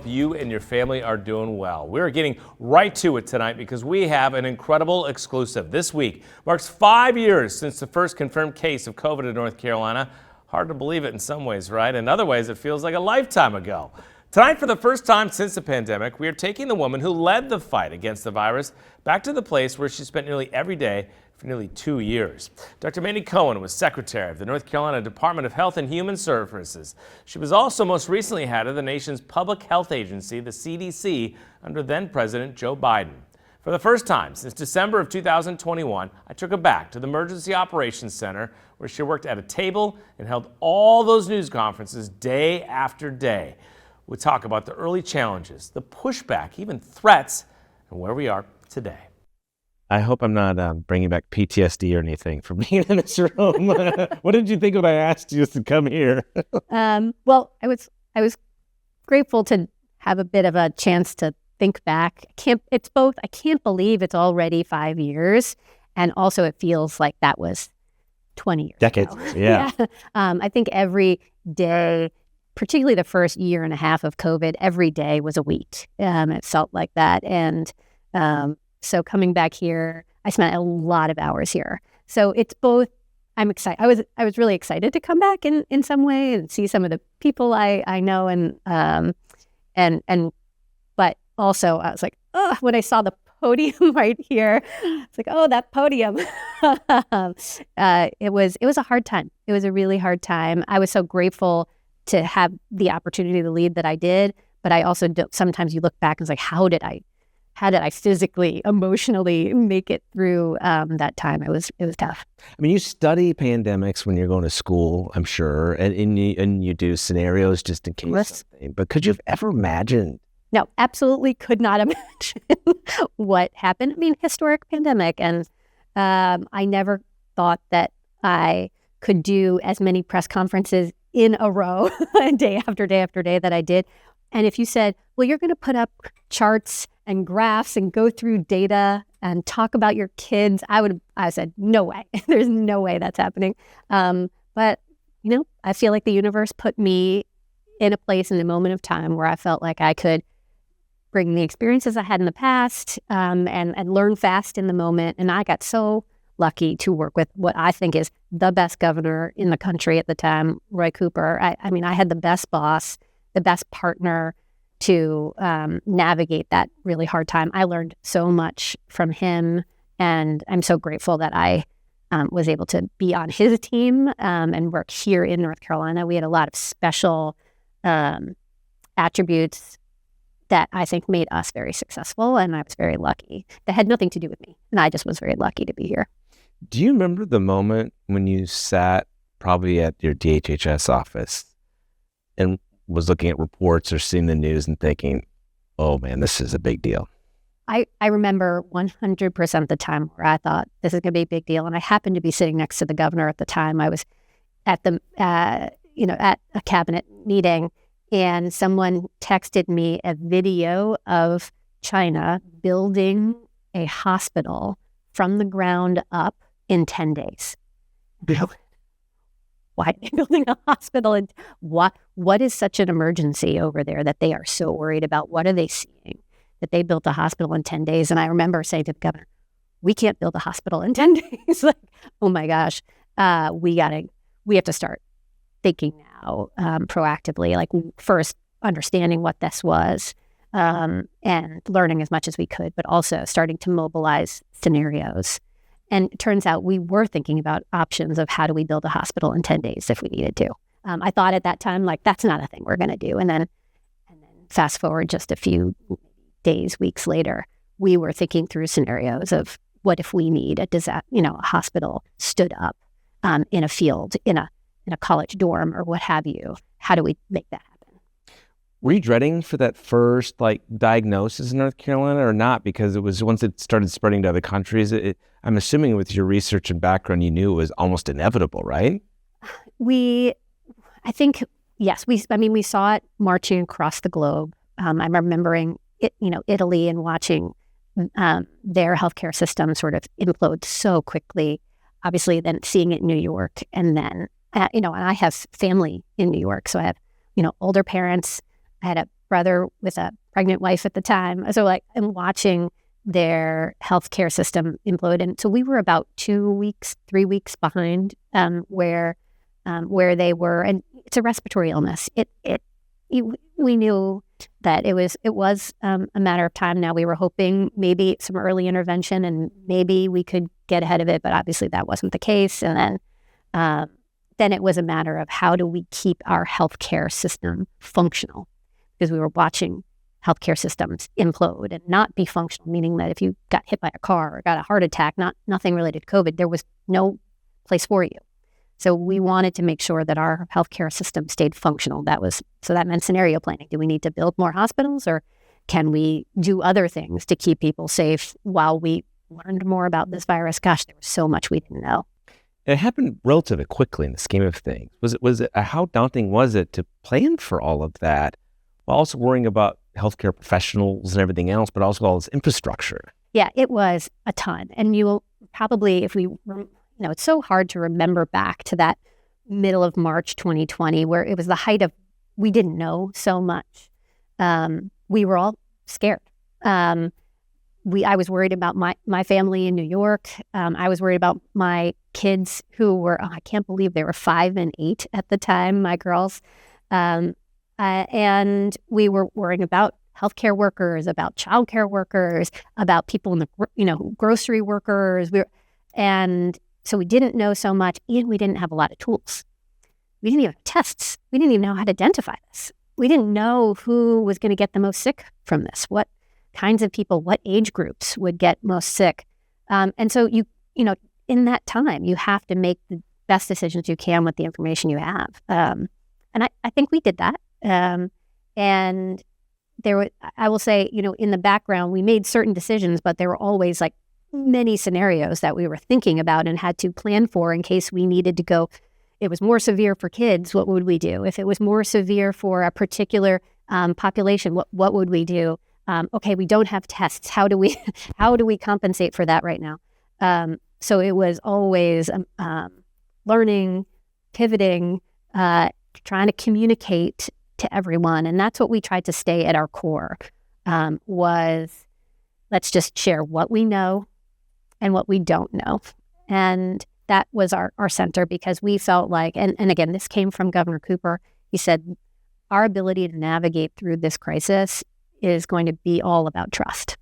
hope you and your family are doing well. We're getting right to it tonight because we have an incredible exclusive. This week marks 5 years since the first confirmed case of COVID in North Carolina. Hard to believe it in some ways, right? In other ways, it feels like a lifetime ago. Tonight, for the first time since the pandemic, we are taking the woman who led the fight against the virus back to the place where she spent nearly every day for nearly 2 years. Dr. Mandy Cohen was secretary of the North Carolina Department of Health and Human Services. She was also most recently head of the nation's public health agency, the CDC, under then President Joe Biden. For the first time since December of 2021, I took her back to the Emergency Operations Center, where she worked at a table and held all those news conferences day after day. We'll talk about the early challenges, the pushback, even threats, and where we are today. I hope I'm not bringing back PTSD or anything from being in this room. What did you think when I asked you to come here? Well, I was grateful to have a bit of a chance to think back. It's both. I can't believe it's already 5 years, and also it feels like that was 20 years Decades, ago. yeah. I think every day, particularly the first year and a half of COVID, every day was a week. It felt like that, and so coming back here, I spent a lot of hours here. So it's both. I'm excited. I was really excited to come back in some way and see some of the people I know, and but also I was like, oh, when I saw the podium right here, it's like, oh, that podium. It was a hard time. It was a really hard time. I was so grateful to have the opportunity to lead that I did, but I also sometimes you look back and it's like, how did I physically, emotionally make it through that time? It was tough. I mean, you study pandemics when you're going to school, I'm sure, and you do scenarios just in case something. But could you have ever imagined? No, absolutely could not imagine what happened. I mean, historic pandemic, and I never thought that I could do as many press conferences in a row, day after day after day, that I did. And if you said, well, you're going to put up charts and graphs and go through data and talk about your kids, I said, no way. There's no way that's happening. But, I feel like the universe put me in a place in a moment of time where I felt like I could bring the experiences I had in the past and learn fast in the moment. And I got so lucky to work with what I think is the best governor in the country at the time, Roy Cooper. I mean, I had the best boss, the best partner to navigate that really hard time. I learned so much from him, and I'm so grateful that I was able to be on his team and work here in North Carolina. We had a lot of special attributes that I think made us very successful, and I was very lucky. That had nothing to do with me, and I just was very lucky to be here. Do you remember the moment when you sat probably at your DHHS office and was looking at reports or seeing the news and thinking, oh man, this is a big deal? I remember 100% the time where I thought this is going to be a big deal. And I happened to be sitting next to the governor at the time. I was at at a cabinet meeting, and someone texted me a video of China building a hospital from the ground up in 10 days. Why are they building a hospital? And what is such an emergency over there that they are so worried about? What are they seeing that they built a hospital in 10 days? And I remember saying to the governor, we can't build a hospital in 10 days. Like, oh my gosh, we have to start thinking now proactively, like first understanding what this was and learning as much as we could, but also starting to mobilize scenarios. And it turns out we were thinking about options of how do we build a hospital in 10 days if we needed to. I thought at that time, like, that's not a thing we're going to do. And then fast forward just a few days, weeks later, we were thinking through scenarios of what if we need a hospital stood up in a field, in a college dorm or what have you. How do we make that happen? Were you dreading for that first diagnosis in North Carolina or not? Because it was once it started spreading to other countries, I'm assuming with your research and background, you knew it was almost inevitable, right? I think, yes. We saw it marching across the globe. I'm remembering it, Italy, and watching their healthcare system sort of implode so quickly. Obviously, then seeing it in New York, and then and I have family in New York, so I have older parents. I had brother with a pregnant wife at the time. So like I'm watching their healthcare system implode. And so we were about 2 weeks, 3 weeks behind where they were. And it's a respiratory illness. We knew that it was a matter of time. Now we were hoping maybe some early intervention and maybe we could get ahead of it, but obviously that wasn't the case. And then it was a matter of how do we keep our healthcare system functional, because we were watching healthcare systems implode and not be functional, meaning that if you got hit by a car or got a heart attack, nothing related to COVID, there was no place for you. So we wanted to make sure that our healthcare system stayed functional. So that meant scenario planning. Do we need to build more hospitals, or can we do other things to keep people safe while we learned more about this virus? Gosh, there was so much we didn't know. It happened relatively quickly in the scheme of things. How daunting was it to plan for all of that while also worrying about healthcare professionals and everything else, but also all this infrastructure? Yeah, it was a ton. And you will probably, it's so hard to remember back to that middle of March 2020, where it was the height of, we didn't know so much. We were all scared. I was worried about my family in New York. I was worried about my kids who were, I can't believe they were 5 and 8 at the time, my girls. And we were worrying about healthcare workers, about childcare workers, about people in the, grocery workers. And so we didn't know so much, and we didn't have a lot of tools. We didn't even have tests. We didn't even know how to identify this. We didn't know who was going to get the most sick from this, what kinds of people, what age groups would get most sick. And so in that time, you have to make the best decisions you can with the information you have. And I think we did that. And I will say, in the background, we made certain decisions, but there were always like many scenarios that we were thinking about and had to plan for in case we needed to go. It was more severe for kids, what would we do? If it was more severe for a particular population, what would we do? Okay, we don't have tests. How do we compensate for that right now? So it was always learning, pivoting, trying to communicate to everyone. And that's what we tried to stay at our core, was let's just share what we know and what we don't know. And that was our center, because we felt like, and again, this came from Governor Cooper. He said, our ability to navigate through this crisis is going to be all about trust.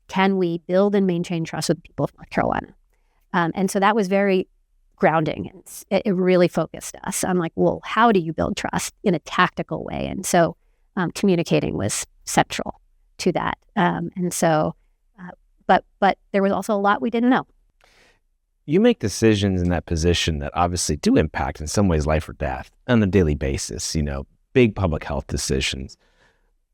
Can we build and maintain trust with the people of North Carolina? And so that was very grounding. And it really focused us on like, well, how do you build trust in a tactical way? And so communicating was central to that. And so, but there was also a lot we didn't know. You make decisions in that position that obviously do impact in some ways life or death on a daily basis, big public health decisions.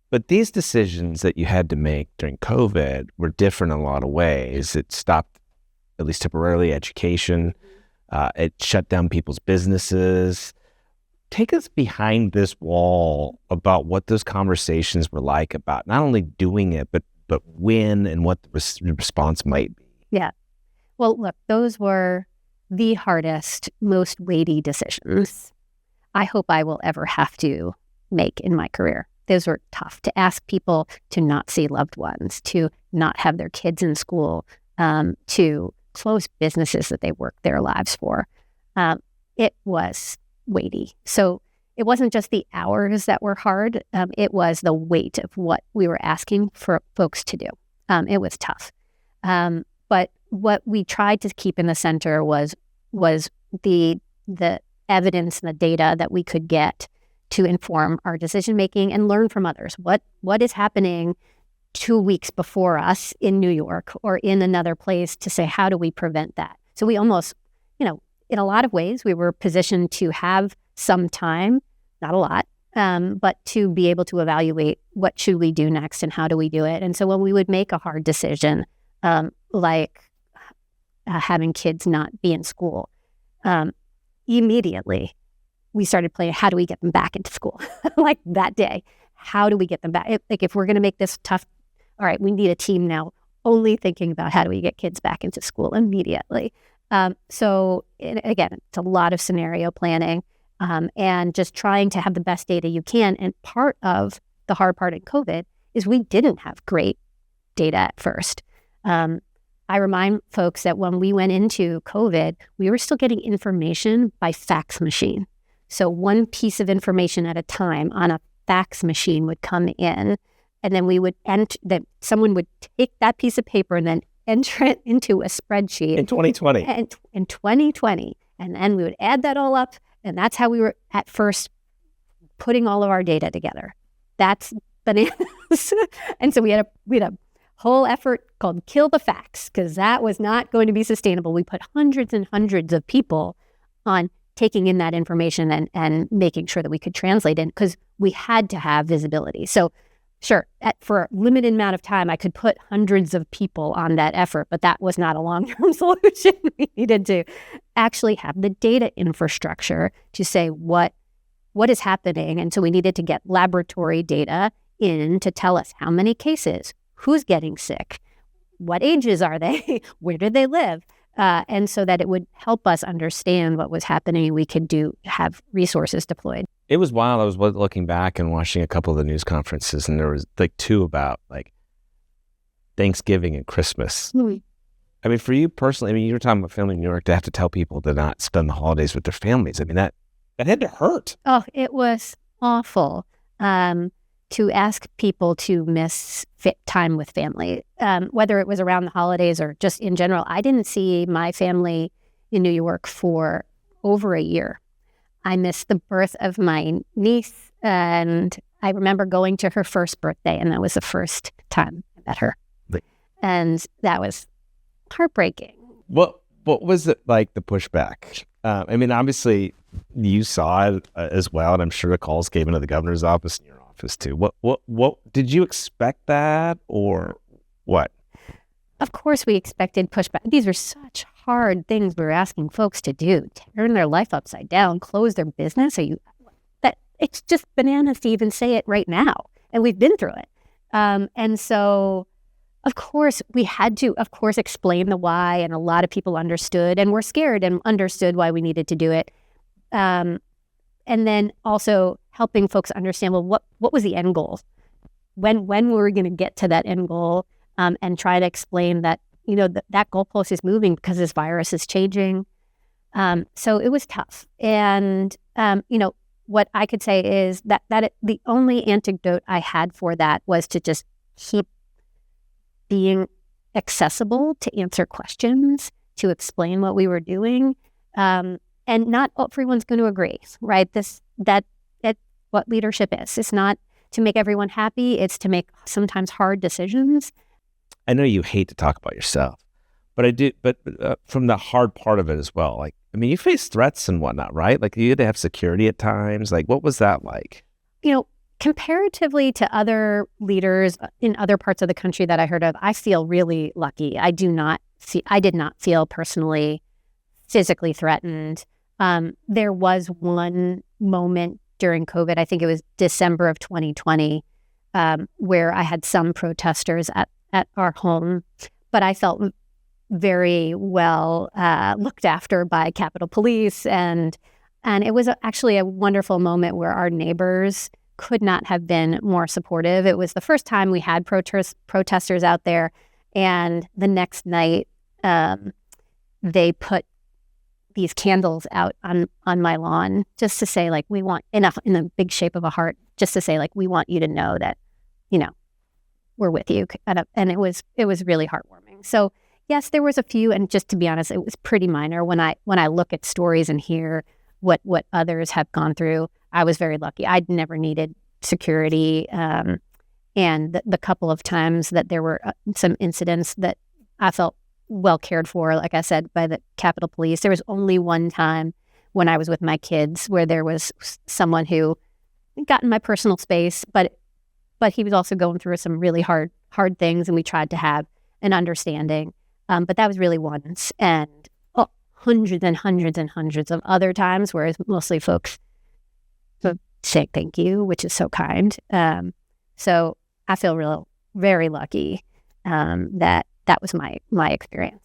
But these decisions that you had to make during COVID were different in a lot of ways. It stopped, at least temporarily, education. It shut down people's businesses. Take us behind this wall about what those conversations were like about not only doing it, but when and what the response might be. Yeah. Well, look, those were the hardest, most weighty decisions I hope I will ever have to make in my career. Those were tough, to ask people to not see loved ones, to not have their kids in school, to close businesses that they worked their lives for. It was weighty. So it wasn't just the hours that were hard. It was the weight of what we were asking for folks to do. It was tough. But what we tried to keep in the center was the evidence and the data that we could get to inform our decision making and learn from others. What is happening 2 weeks before us in New York or in another place, to say, how do we prevent that? So we almost, in a lot of ways, we were positioned to have some time, not a lot, but to be able to evaluate what should we do next and how do we do it. And so when we would make a hard decision, like having kids not be in school, immediately we started playing, how do we get them back into school? Like that day, how do we get them back? If we're going to make this tough, all right, we need a team now only thinking about how do we get kids back into school immediately. So again, it's a lot of scenario planning and just trying to have the best data you can. And part of the the hard part in COVID is we didn't have great data at first. I remind folks that when we went into COVID, we were still getting information by fax machine. So one piece of information at a time on a fax machine would come in, and then we would someone would take that piece of paper and then enter it into a spreadsheet. In 2020. And in 2020. And then we would add that all up, and that's how we were at first putting all of our data together. That's bananas. And so we had a whole effort called Kill the Fax, because that was not going to be sustainable. We put hundreds and hundreds of people on taking in that information and making sure that we could translate it, because we had to have visibility. So sure, for a limited amount of time, I could put hundreds of people on that effort, but that was not a long-term solution. We needed to actually have the data infrastructure to say what is happening. And so we needed to get laboratory data in to tell us how many cases, who's getting sick, what ages are they, where do they live, and so that it would help us understand what was happening. We could have resources deployed. It was wild. I was looking back and watching a couple of the news conferences, and there was like two about like Thanksgiving and Christmas. Mm-hmm. I mean, for you personally, I mean, you were talking about family in New York, to have to tell people to not spend the holidays with their families. I mean, that had to hurt. Oh, it was awful. To ask people to miss time with family, whether it was around the holidays or just in general. I didn't see my family in New York for over a year. I missed the birth of my niece, and I remember going to her first birthday, and that was the first time I met her. And that was heartbreaking. What was it like, the pushback? I mean, obviously, you saw it as well, and I'm sure the calls came into the governor's office and your office too. What did you expect that, or what? Of course, we expected pushback. These are such hard things we were asking folks to do: turn their life upside down, close their business. It's just bananas to even say it right now, and we've been through it. And so, of course, we had to, explain the why, and a lot of people understood and were scared and understood why we needed to do it. And then also helping folks understand, well, what was the end goal? When were we going to get to that end goal? And try to explain that, that goalpost is moving because this virus is changing. So it was tough. And, what I could say is the only antidote I had for that was to just keep being accessible to answer questions, to explain what we were doing. And not everyone's going to agree, right? That's what leadership is. It's not to make everyone happy. It's to make sometimes hard decisions. I know you hate to talk about yourself, but I do. But from the hard part of it as well, like, I mean, you face threats and whatnot, right? Like, you had to have security at times. Like, what was that like? Comparatively to other leaders in other parts of the country that I heard of, I feel really lucky. I did not feel personally physically threatened. There was one moment during COVID, I think it was December of 2020, where I had some protesters at our home, but I felt very well looked after by Capitol Police, and it was actually a wonderful moment where our neighbors could not have been more supportive. It was the first time we had protesters out there, and the next night they put these candles out on my lawn just to say, like, we want enough in the big shape of a heart, just to say, like, we want you to know that, we're with you. And it was really heartwarming. So yes, there was a few, and just to be honest, it was pretty minor. When I look at stories and hear what others have gone through, I was very lucky. I'd never needed security. And the couple of times that there were some incidents that I felt well cared for, like I said, by the Capitol Police. There was only one time when I was with my kids where there was someone who got in my personal space, but he was also going through some really hard things, and we tried to have an understanding. But that was really once, and hundreds and hundreds and hundreds of other times, whereas mostly folks say thank you, which is so kind. So I feel very lucky that was my experience.